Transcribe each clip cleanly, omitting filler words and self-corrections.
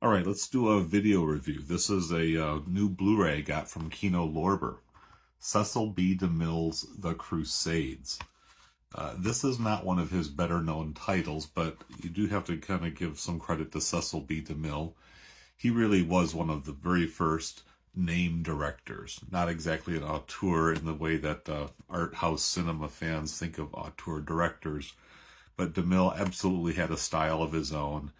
All right, let's do a video review. This is a new Blu-ray I got from Kino Lorber. Cecil B. DeMille's The Crusades. This is not one of his better-known titles, but you do have to kind of give some credit to Cecil B. DeMille. He really was one of the very first name directors. Not exactly an auteur in the way that art house cinema fans think of auteur directors, but DeMille absolutely had a style of his own.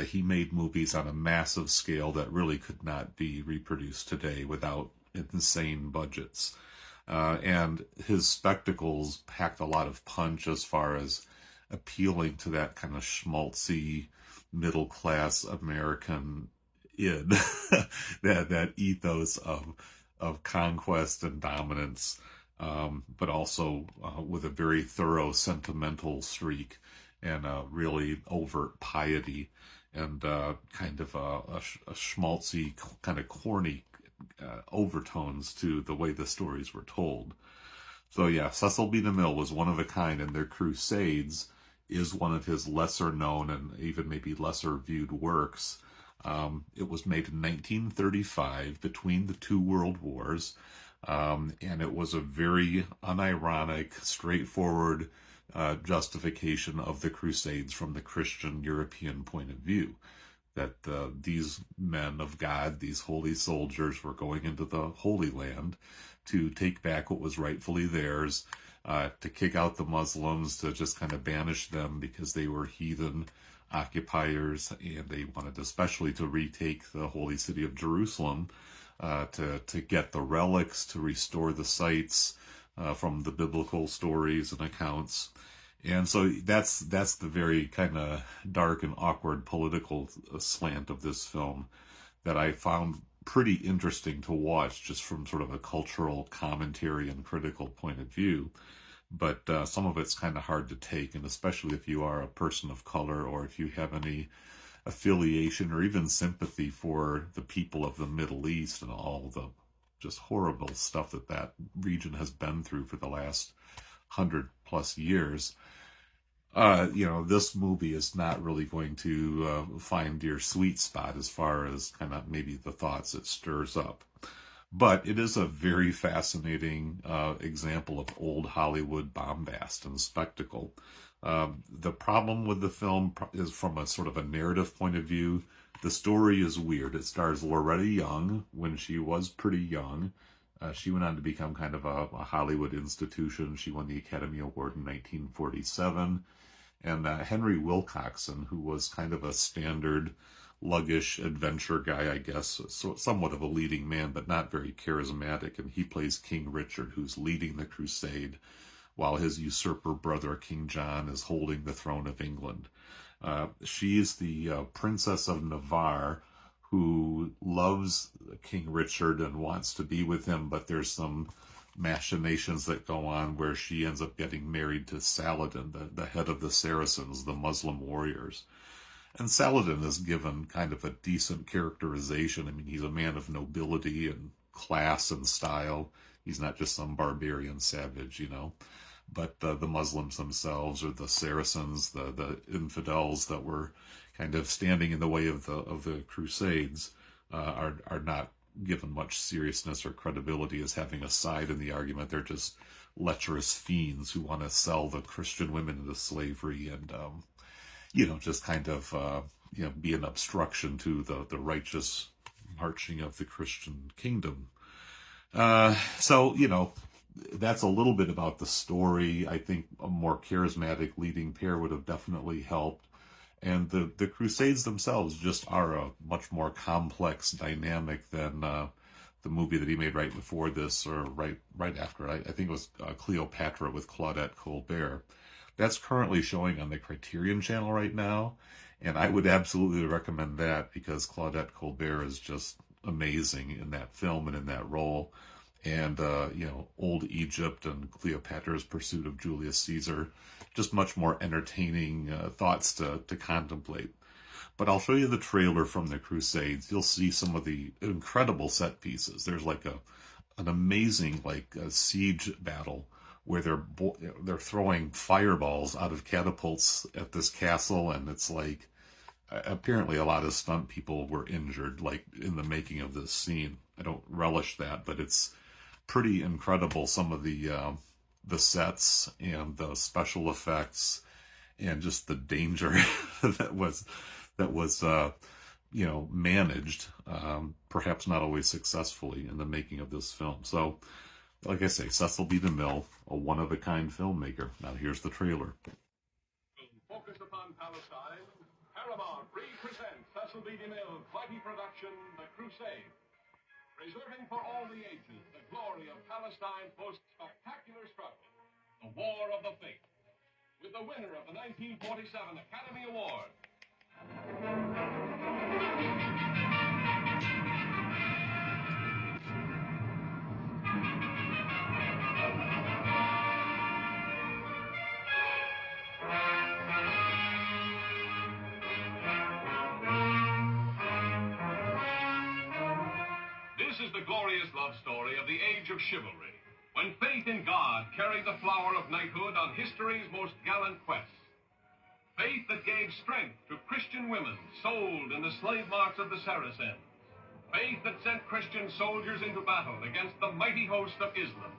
He made movies on a massive scale that really could not be reproduced today without insane budgets. And his spectacles packed a lot of punch as far as appealing to that kind of schmaltzy, middle-class American id, that ethos of conquest and dominance, but also with a very thorough sentimental streak and a really overt piety and kind of a schmaltzy, kind of corny overtones to the way the stories were told. So yeah, Cecil B. DeMille was one of a kind, and their Crusades is one of his lesser known and even maybe lesser viewed works. It was made in 1935 between the two world wars, and it was a very unironic, straightforward justification of the Crusades from the Christian European point of view. That these men of God, these holy soldiers, were going into the Holy Land to take back what was rightfully theirs, to kick out the Muslims, to just kind of banish them because they were heathen occupiers, and they wanted especially to retake the holy city of Jerusalem, to get the relics, to restore the sites from the biblical stories and accounts. And so that's the very kind of dark and awkward political slant of this film that I found pretty interesting to watch, just from sort of a cultural commentary and critical point of view. But some of it's kind of hard to take, and especially if you are a person of color, or if you have any affiliation or even sympathy for the people of the Middle East and all the just horrible stuff that region has been through for the last 100+ years. This movie is not really going to find your sweet spot as far as kind of maybe the thoughts it stirs up. But it is a very fascinating example of old Hollywood bombast and spectacle. The problem with the film is from a sort of a narrative point of view. The story is weird. It stars Loretta Young when she was pretty young. She went on to become kind of a Hollywood institution. She won the Academy Award in 1947. And Henry Wilcoxon, who was kind of a standard luggish adventure guy, I guess, somewhat of a leading man, but not very charismatic. And he plays King Richard, who's leading the crusade, while his usurper brother, King John, is holding the throne of England. She's the Princess of Navarre, who loves King Richard and wants to be with him, but there's some machinations that go on where she ends up getting married to Saladin, the head of the Saracens, the Muslim warriors. And Saladin is given kind of a decent characterization. I mean, he's a man of nobility and class and style. He's not just some barbarian savage, But the Muslims themselves, or the Saracens, the infidels that were kind of standing in the way of the Crusades, are not given much seriousness or credibility as having a side in the argument. They're just lecherous fiends who want to sell the Christian women into slavery and, just kind of, be an obstruction to the righteous marching of the Christian kingdom. So, that's a little bit about the story. I think a more charismatic leading pair would have definitely helped. And the Crusades themselves just are a much more complex dynamic than the movie that he made right before this, or right after. I think it was Cleopatra with Claudette Colbert. That's currently showing on the Criterion channel right now, and I would absolutely recommend that, because Claudette Colbert is just amazing in that film and in that role. And, old Egypt and Cleopatra's pursuit of Julius Caesar, just much more entertaining thoughts to contemplate. But I'll show you the trailer from the Crusades. You'll see some of the incredible set pieces. There's like an amazing siege battle where they're throwing fireballs out of catapults at this castle, and it's like apparently a lot of stunt people were injured, like in the making of this scene. I don't relish that, but it's pretty incredible, some of the sets and the special effects and just the danger that was managed, perhaps not always successfully, in the making of this film. So, like I say, Cecil B. DeMille, a one-of-a-kind filmmaker. Now here's the trailer. Focused upon Palestine, Paramount presents Cecil B. DeMille's mighty production, The Crusades, preserving for all the ages the glory of Palestine's most spectacular struggle, the War of the Faith, with the winner of the 1947 Academy Award. This is the glorious love story of the age of chivalry, when faith in God carried the flower of knighthood on history's most gallant quests. Faith that gave strength to Christian women sold in the slave marts of the Saracens. Faith that sent Christian soldiers into battle against the mighty host of Islam.